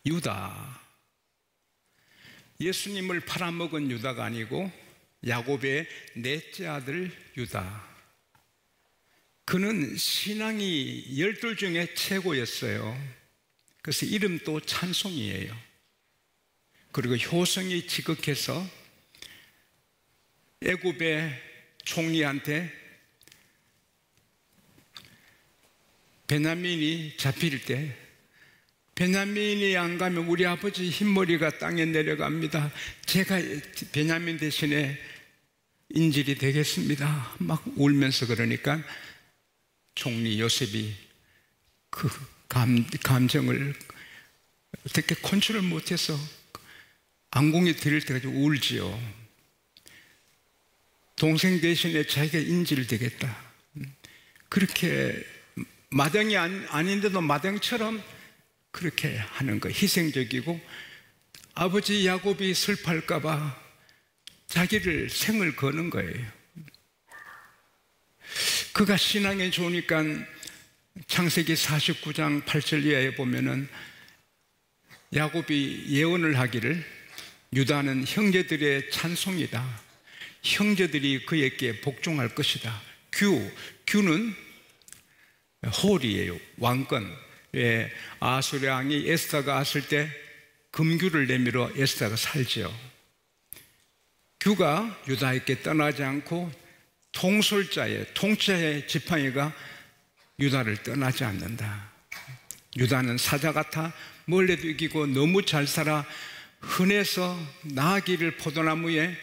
유다. 예수님을 팔아먹은 유다가 아니고 야곱의 넷째 아들 유다. 그는 신앙이 12 중에 최고였어요. 그래서 이름도 찬송이에요. 그리고 효성이 지극해서 애굽의 총리한테 베냐민이 잡힐 때, 베냐민이 안 가면 우리 아버지 흰머리가 땅에 내려갑니다. 제가 베냐민 대신에 인질이 되겠습니다. 막 울면서 그러니까 총리 요셉이 그 감정을 어떻게 컨트롤 못해서 안궁이 들릴 때까지 울지요. 동생 대신에 자기가 인질 되겠다. 그렇게 마당이 아닌데도 마당처럼 그렇게 하는 거, 희생적이고 아버지 야곱이 슬퍼할까 봐 자기를 생을 거는 거예요. 그가 신앙에 좋으니까 창세기 49장 8절 이하에 보면은 야곱이 예언을 하기를 유다는 형제들의 찬송이다. 형제들이 그에게 복종할 것이다. 규는 홀이에요. 왕권. 왜 아수르 왕이 에스더가 왔을 때 금규를 내밀어 에스더가 살지요. 규가 유다에게 떠나지 않고 통솔자의 통치자의 지팡이가 유다를 떠나지 않는다. 유다는 사자 같아 멀리도 이기고 너무 잘 살아 흔해서 나아기를 포도나무에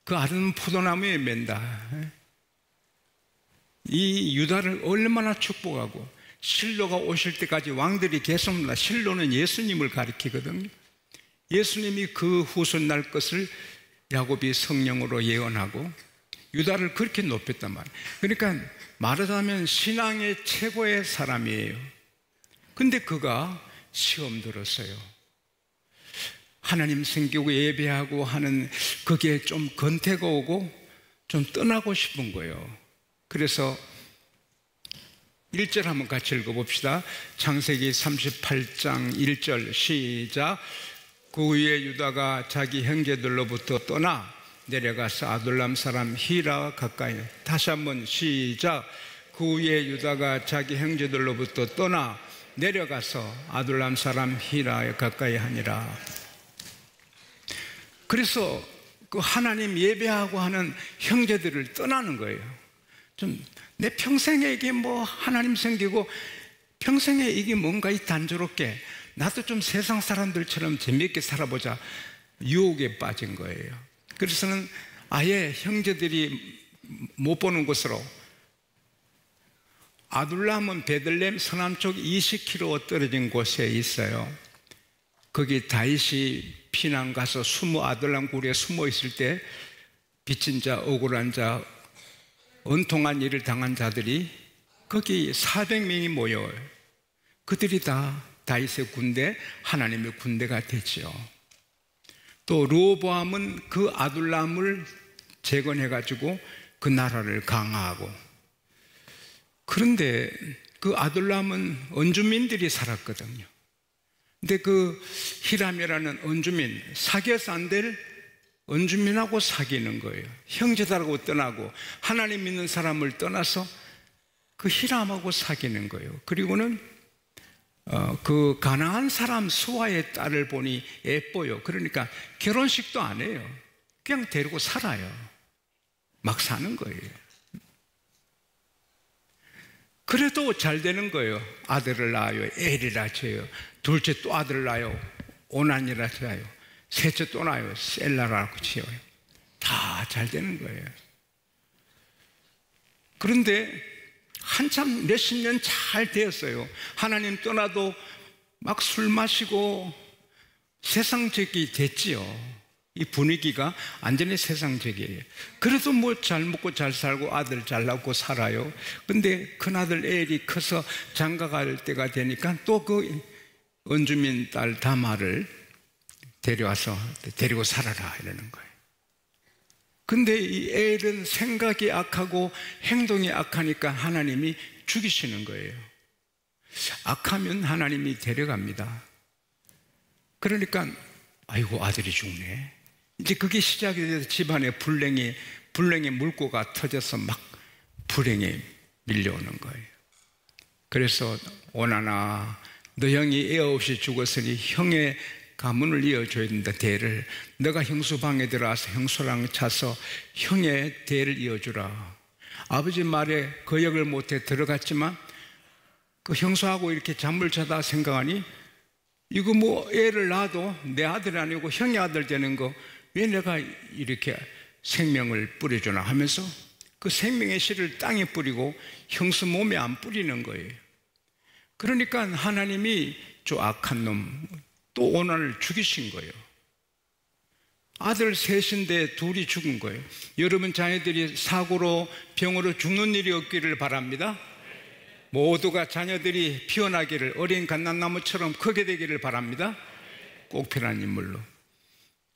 그 아름다운 포도나무에 맨다. 이 유다를 얼마나 축복하고 실로가 오실 때까지 왕들이 계속 나. 실로는 예수님을 가리키거든요. 예수님이 그 후손 날 것을 야곱이 성령으로 예언하고 유다를 그렇게 높였단 말이에요. 그러니까 말하자면 신앙의 최고의 사람이에요. 근데 그가 시험 들었어요. 하나님 섬기고 예배하고 하는 그게 좀 건태가 오고 좀 떠나고 싶은 거예요. 그래서 1절 한번 같이 읽어봅시다. 창세기 38장 1절 시작. 그 후에 유다가 자기 형제들로부터 떠나 내려가서 아둘람 사람 히라 가까이. 다시 한번 시작. 그 후에 유다가 자기 형제들로부터 떠나 내려가서 아둘람 사람 히라에 가까이 하니라. 그래서 그 하나님 예배하고 하는 형제들을 떠나는 거예요. 좀 내 평생에 이게 뭐 하나님 섬기고 평생에 이게 뭔가 이 단조롭게 나도 좀 세상 사람들처럼 재미있게 살아보자 유혹에 빠진 거예요. 그래서는 아예 형제들이 못 보는 곳으로, 아둘람은 베들레헴 서남쪽 20km 떨어진 곳에 있어요. 거기 다윗이 피난 가서 아둘람 굴에 숨어 있을 때 빚진 자, 억울한 자, 은통한 일을 당한 자들이 거기 400명이 모여요. 그들이 다 다윗의 군대, 하나님의 군대가 되지요. 또 르호보암은 그 아둘람을 재건해가지고 그 나라를 강화하고. 그런데 그 아둘람은 원주민들이 살았거든요. 근데 그 히람이라는 원주민, 사귀어서 안 될 원주민하고 사귀는 거예요. 형제들하고 떠나고 하나님 믿는 사람을 떠나서 그 히람하고 사귀는 거예요. 그리고는 그 가나안 사람 수아의 딸을 보니 예뻐요. 그러니까 결혼식도 안 해요. 그냥 데리고 살아요. 막 사는 거예요. 그래도 잘 되는 거예요. 아들을 낳아요. 엘이라 쳐요. 둘째 또 아들을 낳아요. 오난이라 쳐요. 셋째 또 낳아요. 셀라라고 치어요. 다 잘 되는 거예요. 그런데 한참 몇십 년 잘 되었어요. 하나님 떠나도 막 술 마시고 세상적이 됐지요. 이 분위기가 완전히 세상적이에요. 그래도 뭐 잘 먹고 잘 살고 아들 잘 낳고 살아요. 근데 큰아들 엘이 커서 장가갈 때가 되니까 또 그 원주민 딸 다마를 데려와서 데리고 살아라 이러는 거예요. 근데 이 엘은 생각이 악하고 행동이 악하니까 하나님이 죽이시는 거예요. 악하면 하나님이 데려갑니다. 그러니까 아이고 아들이 죽네. 이제 그게 시작이 돼서 집안에 불행의 물꼬가 터져서 막 불행이 밀려오는 거예요. 그래서 오나나 너 형이 애 없이 죽었으니 형의 가문을 이어줘야 된다. 대를 너가 형수 방에 들어와서 형수랑 차서 형의 대를 이어주라. 아버지 말에 거역을 못해 들어갔지만 그 형수하고 이렇게 잠을 자다 생각하니 이거 뭐 애를 낳아도 내 아들이 아니고 형의 아들 되는 거 왜 내가 이렇게 생명을 뿌려주나 하면서 그 생명의 씨를 땅에 뿌리고 형수 몸에 안 뿌리는 거예요. 그러니까 하나님이 저 악한 놈 또 오난을 죽이신 거예요. 아들 셋인데 둘이 죽은 거예요. 여러분 자녀들이 사고로 병으로 죽는 일이 없기를 바랍니다. 모두가 자녀들이 피어나기를 어린 갓난나무처럼 크게 되기를 바랍니다. 꼭 필요한 인물로.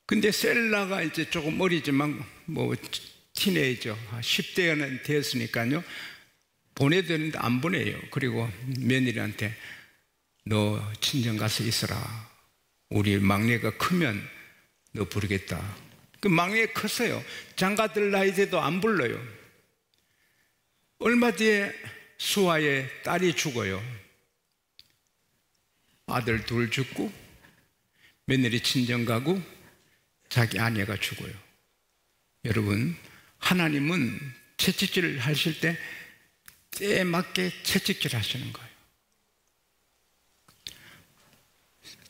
근데 셀라가 이제 조금 어리지만 뭐 티네이저 10대는 되었으니까요 보내되는데 안 보내요. 그리고 며느리한테 너 친정 가서 있어라. 우리 막내가 크면 너 부르겠다. 그 막내가 컸어요. 장가들 나이 돼도 안 불러요. 얼마 뒤에 수아의 딸이 죽어요. 아들 둘 죽고 며느리 친정 가고 자기 아내가 죽어요. 여러분 하나님은 채찍질 하실 때 때에 맞게 채찍질 하시는 거예요.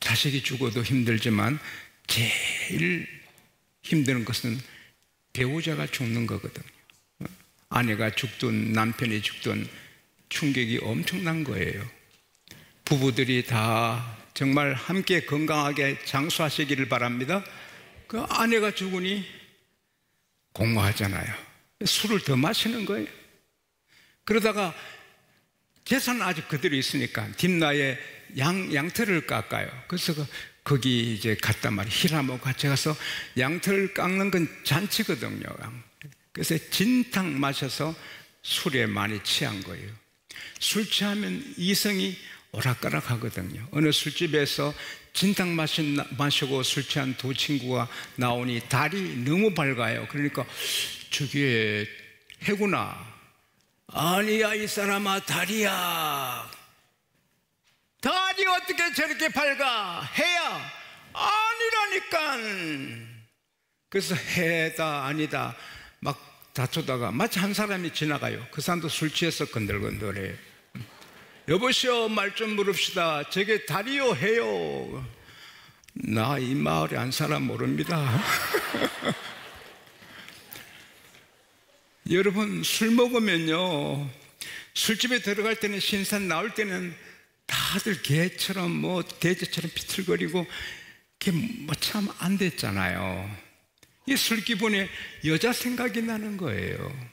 자식이 죽어도 힘들지만 제일 힘든 것은 배우자가 죽는 거거든요. 아내가 죽든 남편이 죽든 충격이 엄청난 거예요. 부부들이 다 정말 함께 건강하게 장수하시기를 바랍니다. 그 아내가 죽으니 공허하잖아요. 술을 더 마시는 거예요. 그러다가 재산은 아직 그대로 있으니까 딥나에 양털을 깎아요. 그래서 거기 이제 갔단 말이에요. 히라모 같이 가서 양털 깎는 건 잔치거든요. 그래서 진탕 마셔서 술에 많이 취한 거예요. 술 취하면 이성이 오락가락 하거든요. 어느 술집에서 진탕 마시고 술 취한 두 친구가 나오니 달이 너무 밝아요. 그러니까 저기에 해구나. 아니야 이 사람아 달이야. 달이 어떻게 저렇게 밝아? 해야 아니라니까. 그래서 해다 아니다 막 다투다가 마치 한 사람이 지나가요. 그 사람도 술 취해서 건들건들해요. 여보시오 말 좀 물읍시다. 저게 달이요 해요? 나 이 마을에 한 사람 모릅니다. 여러분 술 먹으면요 술집에 들어갈 때는 신선 나올 때는 다들 개처럼 뭐 돼지처럼 비틀거리고 그게 뭐 참 안 됐잖아요. 이 술 기분에 여자 생각이 나는 거예요.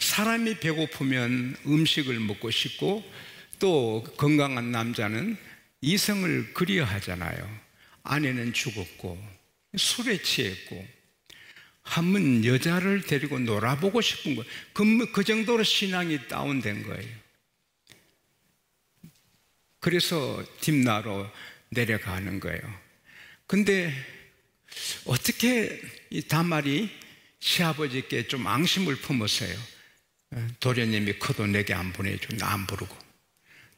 사람이 배고프면 음식을 먹고 싶고 또 건강한 남자는 이성을 그리워하잖아요. 아내는 죽었고 술에 취했고 한번 여자를 데리고 놀아보고 싶은 거예요. 그 정도로 신앙이 다운된 거예요. 그래서 딥나로 내려가는 거예요. 근데 어떻게 이 다말이 시아버지께 좀 앙심을 품었어요. 도련님이 커도 내게 안 보내줘. 나 안 부르고.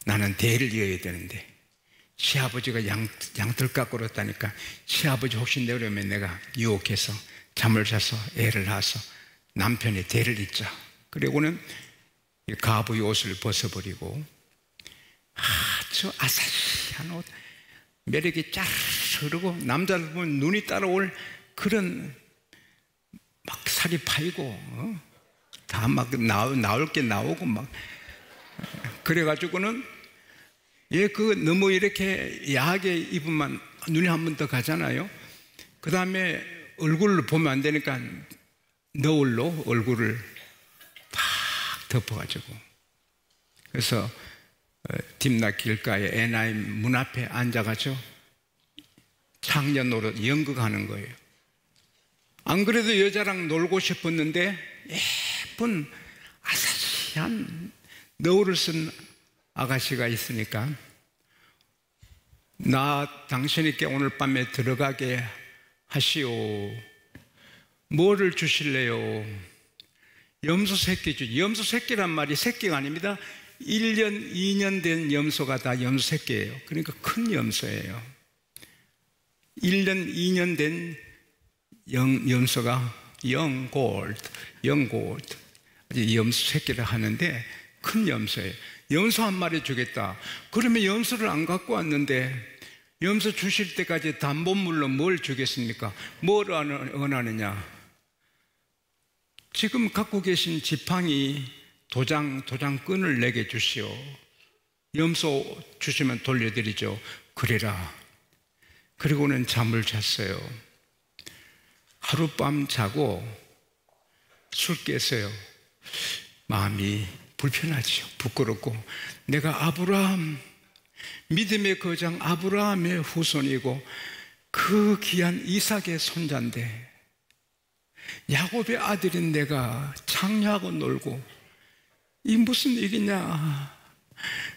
나는 대를 이어야 되는데 시아버지가 양털 깎고 그랬다니까 시아버지 혹시 내려오면 내가 유혹해서 잠을 자서 애를 낳아서 남편의 대를 잇자. 그리고는 가부의 옷을 벗어버리고 아주 아사시한 옷 매력이 쫙 흐르고 남자를 보면 눈이 따라올 그런 막 살이 파이고 다 막 나올 게 나오고 막 그래가지고는 그 너무 이렇게 야하게 입으면 눈이 한 번 더 가잖아요. 그 다음에 얼굴을 보면 안 되니까 너울로 얼굴을 팍 덮어가지고 그래서 딥나 길가에 에나임 문 앞에 앉아가지고 창녀 노릇 연극하는 거예요. 안 그래도 여자랑 놀고 싶었는데 예쁜 아사시한 너울을 쓴 아가씨가 있으니까 나 당신에게 오늘 밤에 들어가게 하시오. 뭐를 주실래요? 염소 새끼 주지. 염소 새끼란 말이 새끼가 아닙니다. 1년, 2년 된 염소가 다 염소 새끼예요. 그러니까 큰 염소예요. 1년, 2년 된 염소가 영골드, 염소 새끼를 하는데 큰 염소예요. 염소 한 마리 주겠다. 그러면 염소를 안 갖고 왔는데 염소 주실 때까지 담보물로 뭘 주겠습니까? 뭘 원하느냐? 지금 갖고 계신 지팡이 도장끈을 내게 주시오. 염소 주시면 돌려드리죠. 그래라. 그리고는 잠을 잤어요. 하룻밤 자고 술 깼어요. 마음이 불편하지요. 부끄럽고, 내가 아브라함, 믿음의 거장 아브라함의 후손이고 그 귀한 이삭의 손자인데 야곱의 아들인 내가 창녀하고 놀고, 이 무슨 일이냐?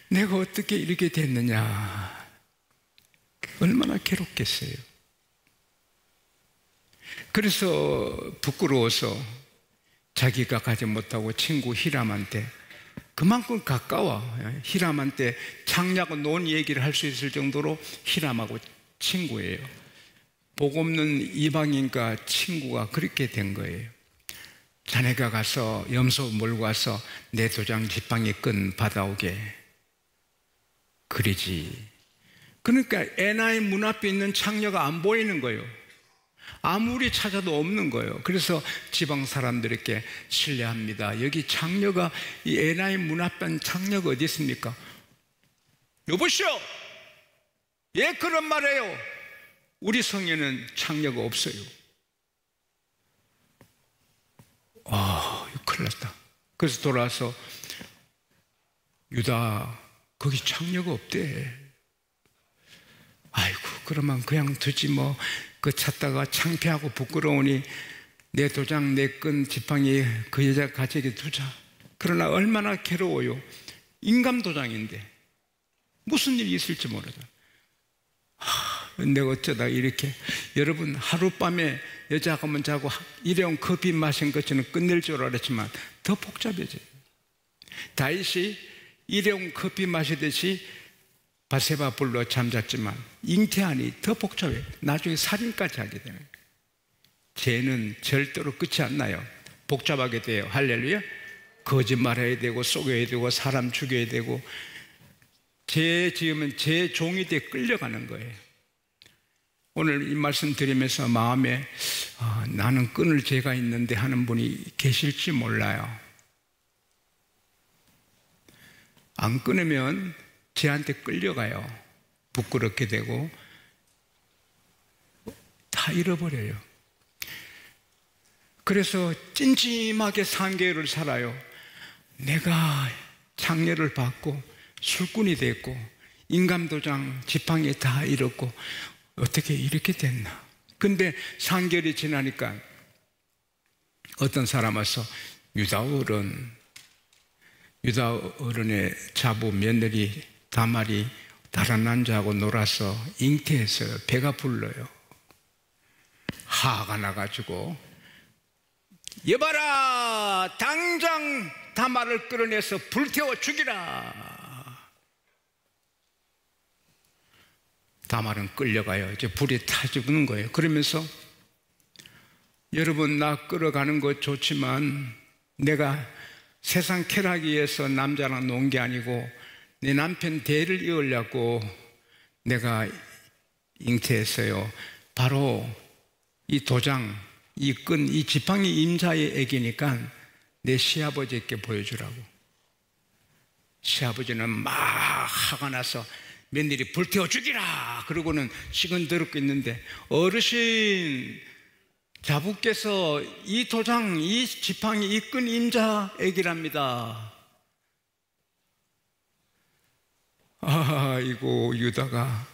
내가 어떻게 이렇게 됐느냐? 얼마나 괴롭겠어요. 그래서 부끄러워서 자기가 가지 못하고 친구 히람한테, 그만큼 가까워, 히람한테 창녀하고 논 얘기를 할 수 있을 정도로 히람하고 친구예요. 복 없는 이방인과 친구가 그렇게 된 거예요. 자네가 가서 염소 몰고 와서 내 도장 지팡이 끈 받아오게. 그러지. 그러니까 에나의 문 앞에 있는 창녀가 안 보이는 거예요. 아무리 찾아도 없는 거예요. 그래서 지방 사람들에게 실례합니다. 여기 창녀가, 이 에나의 문 앞에 창녀가 어디 있습니까? 여보시오! 예, 그런 말이에요. 우리 성에는 창녀가 없어요. 큰일 났다. 그래서 돌아와서, 유다, 거기 창녀가 없대. 아이고, 그러면 그냥 두지 뭐. 그 찾다가 창피하고 부끄러우니 내 도장, 내 끈, 지팡이 그 여자 가지게 두자. 그러나 얼마나 괴로워요. 인감 도장인데 무슨 일이 있을지 모르죠. 내가 어쩌다 이렇게, 여러분 하룻밤에 여자가 한번 자고 일회용 커피 마신 것처럼 끝낼 줄 알았지만 더 복잡해져요. 다윗이 일회용 커피 마시듯이 바세바 불러 잠잤지만 잉태하니 더 복잡해요. 나중에 살인까지 하게 되는 거예요. 죄는 절대로 끝이 안 나요. 복잡하게 돼요. 할렐루야. 거짓말해야 되고 속여야 되고 사람 죽여야 되고, 죄 지으면 죄 종이 돼 끌려가는 거예요. 오늘 이 말씀 드리면서 마음에 나는 끊을 죄가 있는데 하는 분이 계실지 몰라요. 안 끊으면 죄한테 끌려가요. 부끄럽게 되고 다 잃어버려요. 그래서 찜찜하게 3개월을 살아요. 내가 장례를 받고 술꾼이 됐고 인감도장 지팡이 다 잃었고 어떻게 이렇게 됐나. 근데 3개월이 지나니까 어떤 사람 와서 유다 어른의 자부 며느리 다말이 다른 남자하고 놀아서 잉태했어요. 배가 불러요. 화가 나가지고, 여봐라, 당장 다말을 끌어내서 불태워 죽이라. 다말은 끌려가요. 이제 불이 타 죽는 거예요. 그러면서, 여러분, 나 끌어가는 거 좋지만 내가 세상 쾌락이 위해서 남자랑 논 게 아니고 내 남편 대를 이으려고 내가 잉태했어요. 바로 이 도장, 이 끈, 이 지팡이 임자의 애기니까 내 시아버지께 보여주라고. 시아버지는 막 화가 나서 며느리 불태워 죽이라 그러고는 시건더럽고 있는데, 어르신, 자부께서 이 도장, 이 지팡이, 이 끈 임자 애기랍니다. 아이고, 유다가,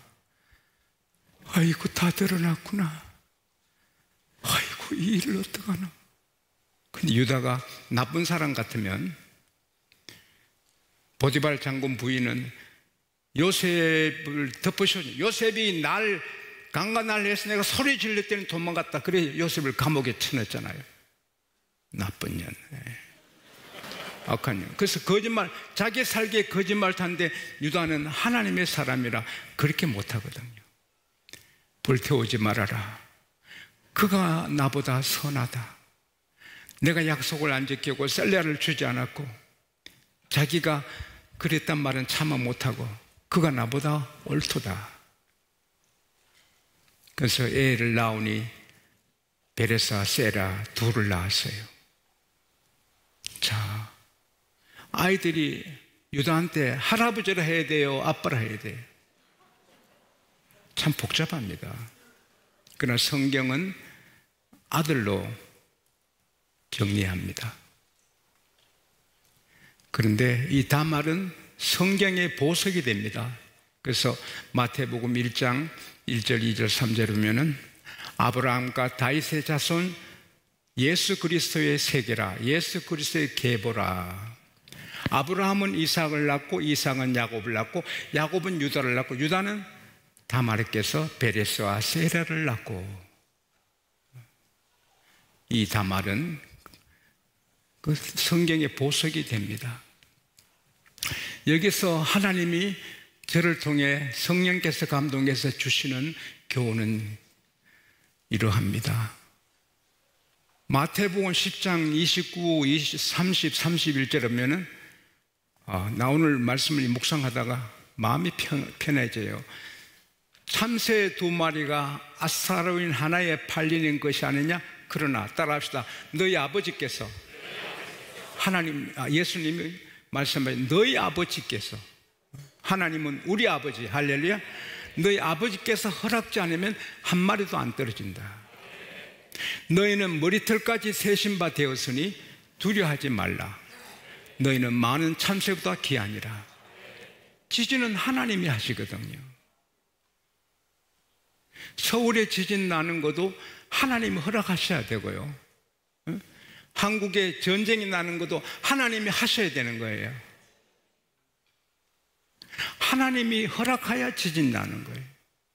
아이고, 다 드러났구나. 아이고, 이 일을 어떡하나. 근데 유다가 나쁜 사람 같으면, 보디발 장군 부인은 요셉을 덮으셨죠. 요셉이 강간날 해서 내가 소리 질렀더니 도망갔다. 그래 요셉을 감옥에 쳐넣었잖아요. 나쁜 년. 악한 년. 그래서 자기 살기에 거짓말 하는데 유다는 하나님의 사람이라 그렇게 못하거든요. 불태우지 말아라. 그가 나보다 선하다. 내가 약속을 안 지키고 셀레를 주지 않았고 자기가 그랬단 말은 참아 못하고 그가 나보다 옳도다. 그래서 애를 낳으니 베레스와 세라 둘을 낳았어요. 자, 아이들이 유다한테 할아버지라 해야 돼요? 아빠라 해야 돼요? 참 복잡합니다. 그러나 성경은 아들로 정리합니다. 그런데 이 다말은 성경의 보석이 됩니다. 그래서 마태복음 1장 1절, 2절, 3절 보면은 아브라함과 다윗의 자손 예수 그리스도의 세계라, 예수 그리스도의 계보라. 아브라함은 이삭을 낳고 이삭은 야곱을 낳고 야곱은 유다를 낳고 유다는 다말에게서 베레스와 세라를 낳고, 이 다말은 그 성경의 보석이 됩니다. 여기서 하나님이 저를 통해 성령께서 감동해서 주시는 교훈은 이러합니다. 마태복음 10장 29, 20, 30, 31절에 보면은 나 오늘 말씀을 묵상하다가 마음이 편해져요. 참새 2마리가 아사로인 하나에 팔리는 것이 아니냐? 그러나 따라합시다. 너희 아버지께서 예수님이 말씀하신 너희 아버지께서, 하나님은 우리 아버지, 할렐루야. 너희 아버지께서 허락지 않으면 한 마리도 안 떨어진다. 너희는 머리털까지 세신 바 되었으니 두려워하지 말라. 너희는 많은 참새보다 귀하니라. 지진은 하나님이 하시거든요. 서울에 지진 나는 것도 하나님이 허락하셔야 되고요. 한국에 전쟁이 나는 것도 하나님이 하셔야 되는 거예요. 하나님이 허락해야 지진 나는 거예요.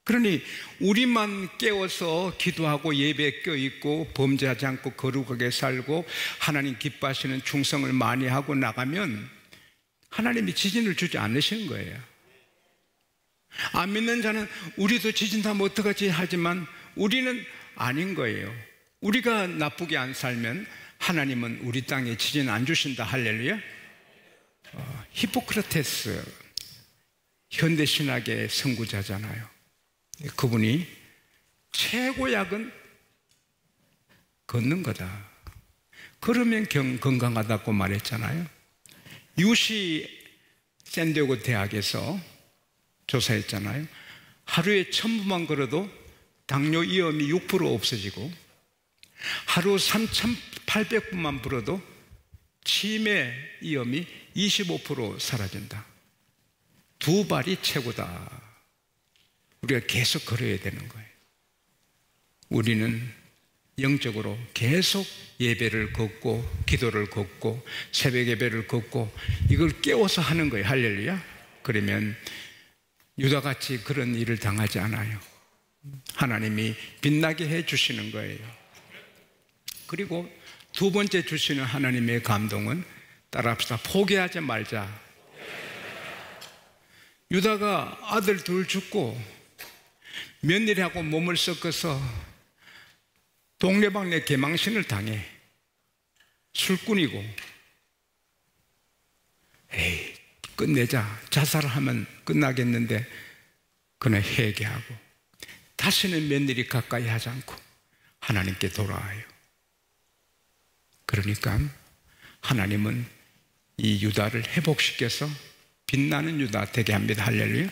그러니 우리만 깨워서 기도하고 예배에 껴있고 범죄하지 않고 거룩하게 살고 하나님 기뻐하시는 충성을 많이 하고 나가면 하나님이 지진을 주지 않으시는 거예요. 안 믿는 자는 우리도 지진 나면 어떡하지 하지만 우리는 아닌 거예요. 우리가 나쁘게 안 살면 하나님은 우리 땅에 지진 안 주신다. 할렐루야. 히포크라테스 현대신학의 선구자잖아요. 그분이 최고약은 걷는 거다. 그러면 건강하다고 말했잖아요. UC 샌디에고 대학에서 조사했잖아요. 하루에 1000분만 걸어도 당뇨 위험이 6% 없어지고 하루 3800분만 불어도 치매 위험이 25% 사라진다. 2발이 최고다. 우리가 계속 걸어야 되는 거예요. 우리는 영적으로 계속 예배를 걷고 기도를 걷고 새벽 예배를 걷고 이걸 깨워서 하는 거예요. 할렐루야. 그러면 유다같이 그런 일을 당하지 않아요. 하나님이 빛나게 해 주시는 거예요. 그리고 두 번째 주시는 하나님의 감동은 따라합시다. 포기하지 말자. 유다가 아들 둘 죽고 며느리하고 몸을 섞어서 동네방네 개망신을 당해. 술꾼이고 에이 끝내자. 자살하면 끝나겠는데 그는 회개하고 다시는 며느리 가까이 하지 않고 하나님께 돌아와요. 그러니까 하나님은 이 유다를 회복시켜서 빛나는 유다 되게 합니다. 할렐루야.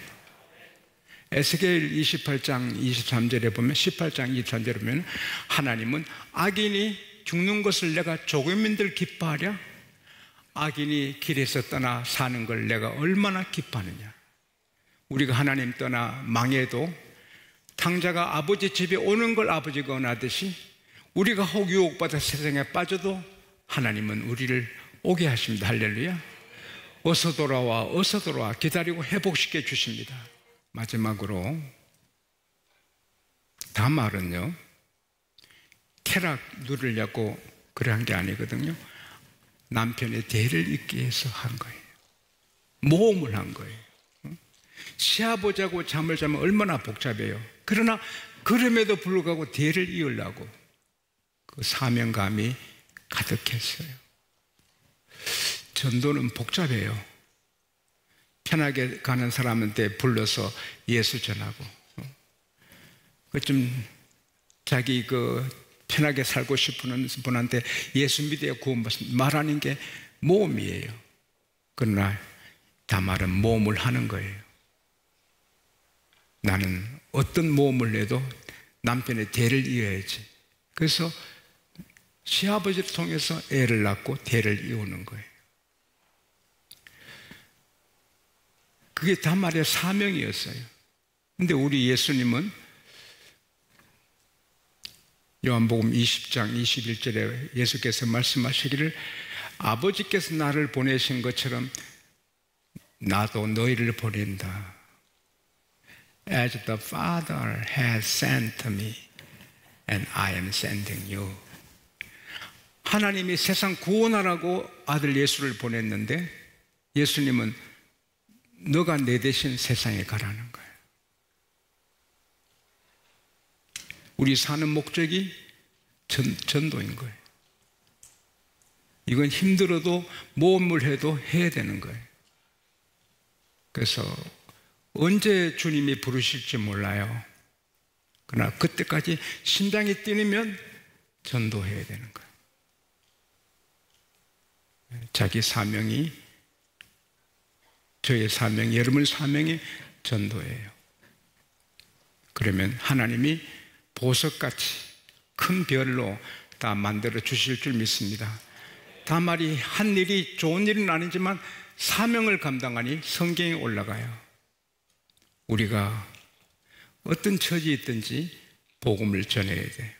에스겔 28장 23절에 보면 18장 23절에 보면 하나님은 악인이 죽는 것을 내가 조금인들 기뻐하랴? 악인이 길에서 떠나 사는 걸 내가 얼마나 기뻐하느냐. 우리가 하나님 떠나 망해도 탕자가 아버지 집에 오는 걸 아버지가 원하듯이 우리가 혹 유혹받아 세상에 빠져도 하나님은 우리를 오게 하십니다. 할렐루야. 어서 돌아와, 어서 돌아와 기다리고 회복시켜 주십니다. 마지막으로 다말은요, 쾌락 누리려고 그래 한 게 아니거든요. 남편의 대를 잇기 위해서 한 거예요. 모험을 한 거예요. 시아버지하고 잠을 자면 얼마나 복잡해요. 그러나 그럼에도 불구하고 대를 이으려고 그 사명감이 가득했어요. 전도는 복잡해요. 편하게 가는 사람한테 불러서 예수 전하고, 좀 자기 편하게 살고 싶은 분한테 예수 믿어야 구원받습니다 말하는 게 모험이에요. 그러나 다말은 모험을 하는 거예요. 나는 어떤 모험을 해도 남편의 대를 이어야지. 그래서 시아버지를 통해서 애를 낳고 대를 이루는 거예요. 그게 다말의 사명이었어요. 근데 우리 예수님은 요한복음 20장 21절에 예수께서 말씀하시기를 아버지께서 나를 보내신 것처럼 나도 너희를 보낸다. As the Father has sent me and I am sending you. 하나님이 세상 구원하라고 아들 예수를 보냈는데 예수님은 너가 내 대신 세상에 가라는 거예요. 우리 사는 목적이 전도인 거예요. 이건 힘들어도 모험을 해도 해야 되는 거예요. 그래서 언제 주님이 부르실지 몰라요. 그러나 그때까지 심장이 뛰면 전도해야 되는 거예요. 자기 사명이, 저의 사명이, 여러분의 사명이 전도예요. 그러면 하나님이 보석같이 큰 별로 다 만들어 주실 줄 믿습니다. 다말이 한 일이 좋은 일은 아니지만 사명을 감당하니 성경에 올라가요. 우리가 어떤 처지에 있든지 복음을 전해야 돼요.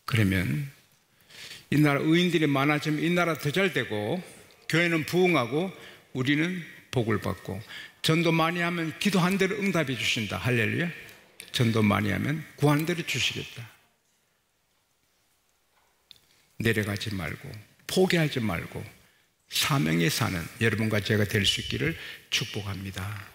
그러면 이 나라 의인들이 많아지면 이 나라 더 잘 되고 교회는 부흥하고 우리는 복을 받고, 전도 많이 하면 기도한 대로 응답해 주신다. 할렐루야. 전도 많이 하면 구한 대로 주시겠다. 내려가지 말고 포기하지 말고 사명에 사는 여러분과 제가 될 수 있기를 축복합니다.